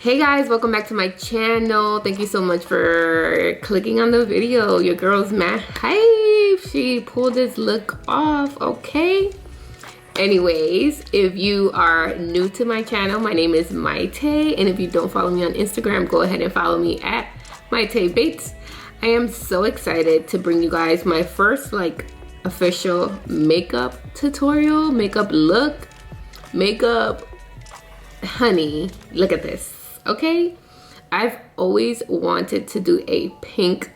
Hey guys, welcome back to my channel. Thank you so much for clicking on the video. Your girl's mad hype. She pulled this look off, okay? Anyways, if you are new to my channel, my name is Maite, and if you don't follow me on Instagram, go ahead and follow me at Maite Bates. I am so excited to bring you guys my first official makeup tutorial, makeup look, makeup honey. Look at this. Okay, I've always wanted to do a pink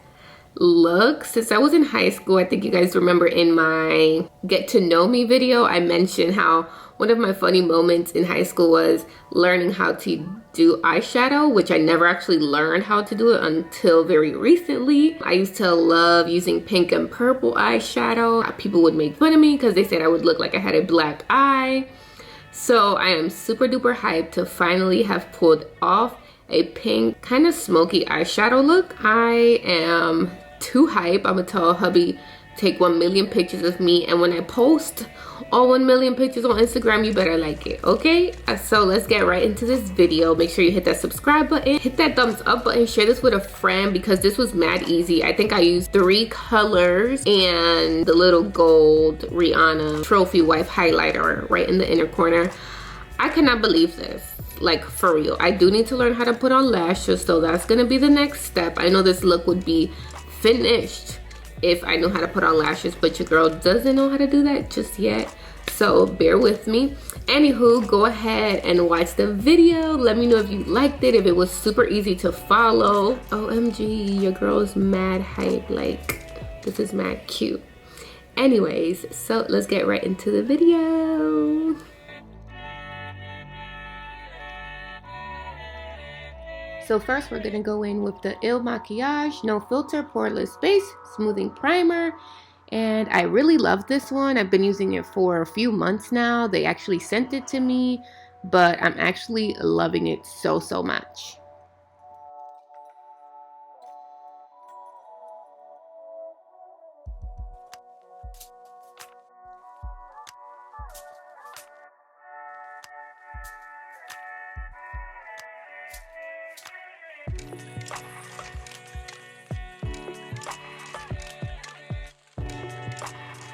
look since I was in high school. I think you guys remember in my get to know me video, I mentioned how one of my funny moments in high school was learning how to do eyeshadow, which I never actually learned how to do it until very recently. I used to love using pink and purple eyeshadow. People would make fun of me because they said I would look like I had a black eye. So I am super duper hyped to finally have pulled off a pink kind of smoky eyeshadow look. I am too hype. I'm gonna tell hubby take 1 million pictures of me, and when I post all 1 million pictures on Instagram, you better like it, okay? So let's get right into this video. Make sure you hit that subscribe button, hit that thumbs up button, share this with a friend because this was mad easy. I think I used 3 colors and the little gold Rihanna trophy wife highlighter right in the inner corner. I cannot believe this, like for real. I do need to learn how to put on lashes, so that's gonna be the next step. I know this look would be finished if I know how to put on lashes, but your girl doesn't know how to do that just yet, so bear with me. Anywho, go ahead and watch the video. Let me know if you liked it, if it was super easy to follow. OMG, your girl is mad hype. Like, this is mad cute. Anyways, so let's get right into the video. So first we're gonna go in with the MAKIAGE No Filter Poreless Base Smoothing Primer. And I really love this one. I've been using it for a few months now. They actually sent it to me, but I'm actually loving it so much.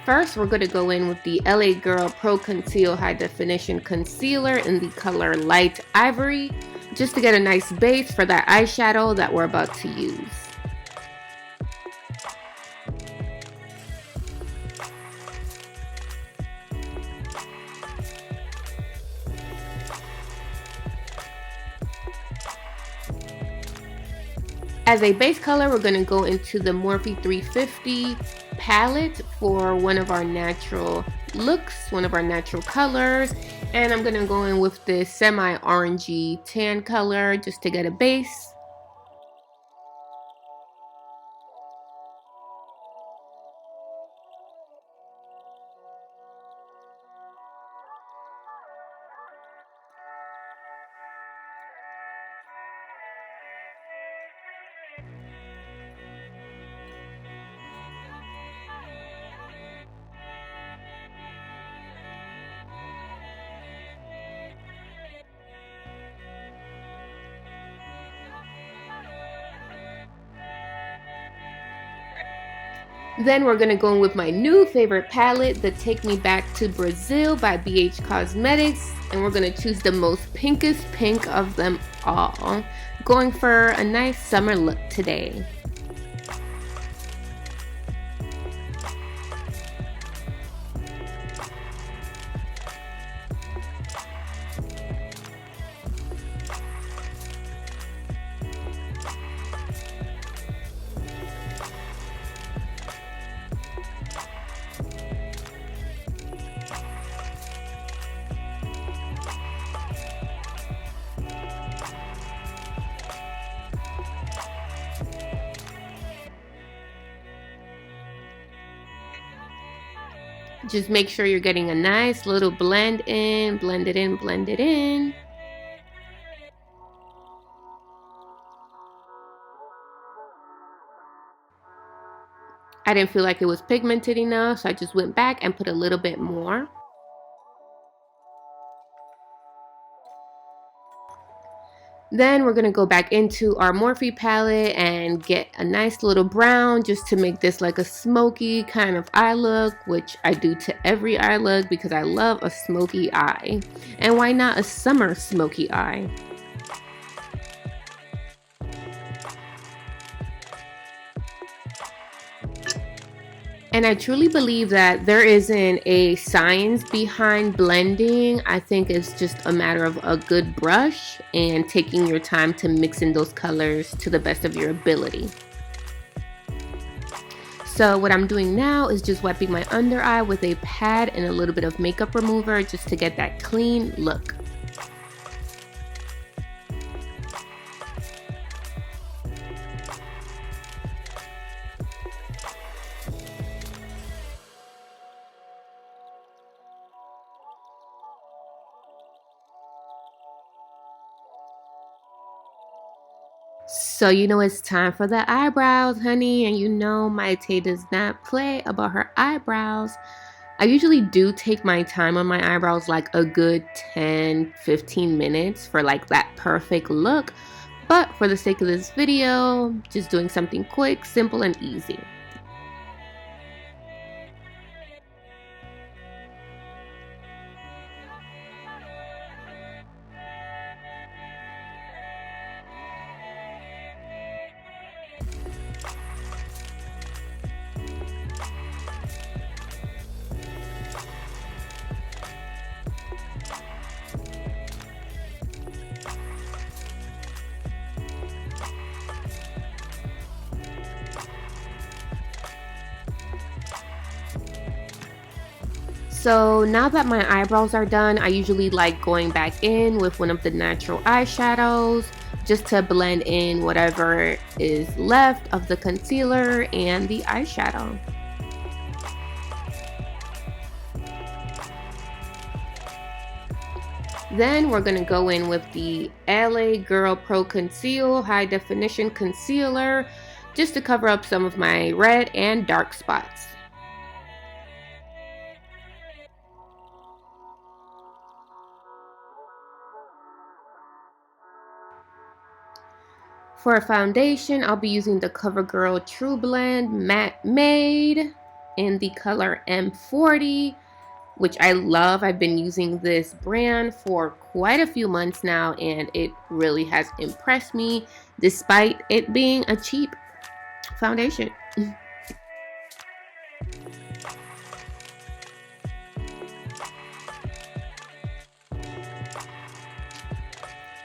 First, we're going to go in with the LA Girl Pro Conceal High Definition Concealer in the color Light Ivory, just to get a nice base for that eyeshadow that we're about to use. As a base color, we're going to go into the Morphe 350 palette for one of our natural looks, one of our natural colors. And I'm going to go in with this semi-orangey tan color just to get a base. Then we're gonna go in with my new favorite palette, the Take Me Back to Brazil by BH Cosmetics, and we're gonna choose the most pinkest pink of them all. Going for a nice summer look today. Just make sure you're getting a nice little blend in, blend it in, blend it in. I didn't feel like it was pigmented enough, so I just went back and put a little bit more. Then we're gonna go back into our Morphe palette and get a nice little brown just to make this like a smoky kind of eye look, which I do to every eye look because I love a smoky eye. And why not a summer smoky eye? And I truly believe that there isn't a science behind blending. I think it's just a matter of a good brush and taking your time to mix in those colors to the best of your ability. So what I'm doing now is just wiping my under eye with a pad and a little bit of makeup remover just to get that clean look. So you know it's time for the eyebrows, honey, and you know my Tay does not play about her eyebrows. I usually do take my time on my eyebrows, like a good 10-15 minutes for like that perfect look, but for the sake of this video, just doing something quick, simple, and easy. So now that my eyebrows are done, I usually like going back in with one of the natural eyeshadows just to blend in whatever is left of the concealer and the eyeshadow. Then we're going to go in with the LA Girl Pro Conceal High Definition Concealer just to cover up some of my red and dark spots. For a foundation, I'll be using the CoverGirl True Blend Matte Made in the color M40, which I love. I've been using this brand for quite a few months now, and it really has impressed me despite it being a cheap foundation.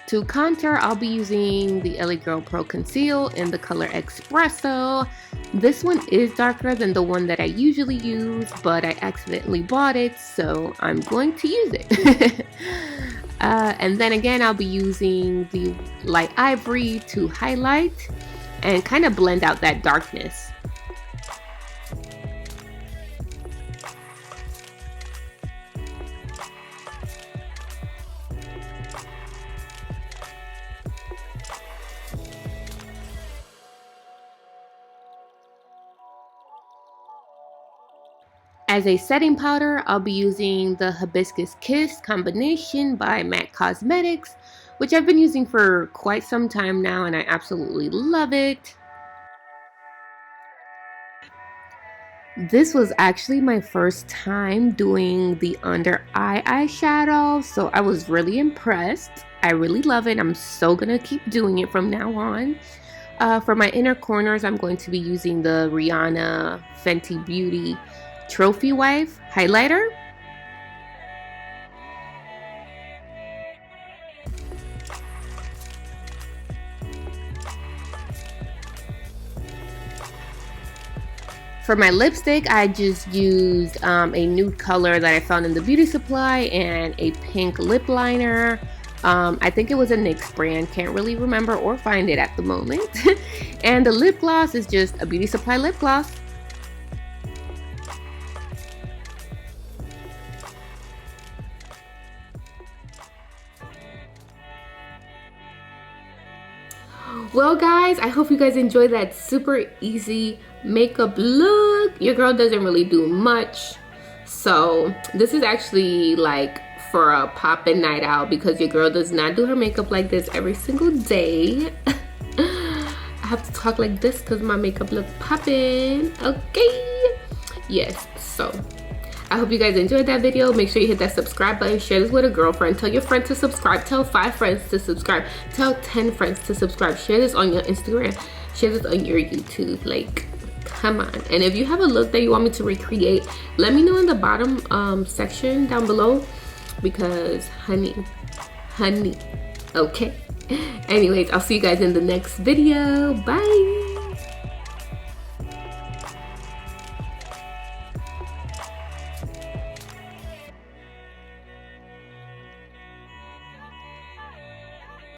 To contour, I'll be using the LA Girl Pro Conceal in the color Espresso. This one is darker than the one that I usually use, but I accidentally bought it, so I'm going to use it. And then again, I'll be using the light ivory to highlight and kind of blend out that darkness. As a setting powder, I'll be using the Hibiscus Kiss combination by MAC Cosmetics, which I've been using for quite some time now and I absolutely love it. This was actually my first time doing the under eye eyeshadow, so I was really impressed. I really love it. I'm so gonna keep doing it from now on. For my inner corners, I'm going to be using the Rihanna Fenty Beauty Trophy Wife highlighter. For my lipstick, I just used a nude color that I found in the beauty supply and a pink lip liner. I think it was a NYX brand, can't really remember or find it at the moment. And the lip gloss is just a beauty supply lip gloss. Well guys, I hope you guys enjoyed that super easy makeup look. Your girl doesn't really do much, so this is actually like for a poppin' night out, because your girl does not do her makeup like this every single day. I have to talk like this because my makeup look poppin'. Okay, yes. So I hope you guys enjoyed that video. Make sure you hit that subscribe button, share this with a girlfriend, tell your friend to subscribe, tell 5 friends to subscribe, tell 10 friends to subscribe, share this on your Instagram, share this on your YouTube. Like, come on. And if you have a look that you want me to recreate, let me know in the bottom section down below, because honey, okay. Anyways, I'll see you guys in the next video. Bye.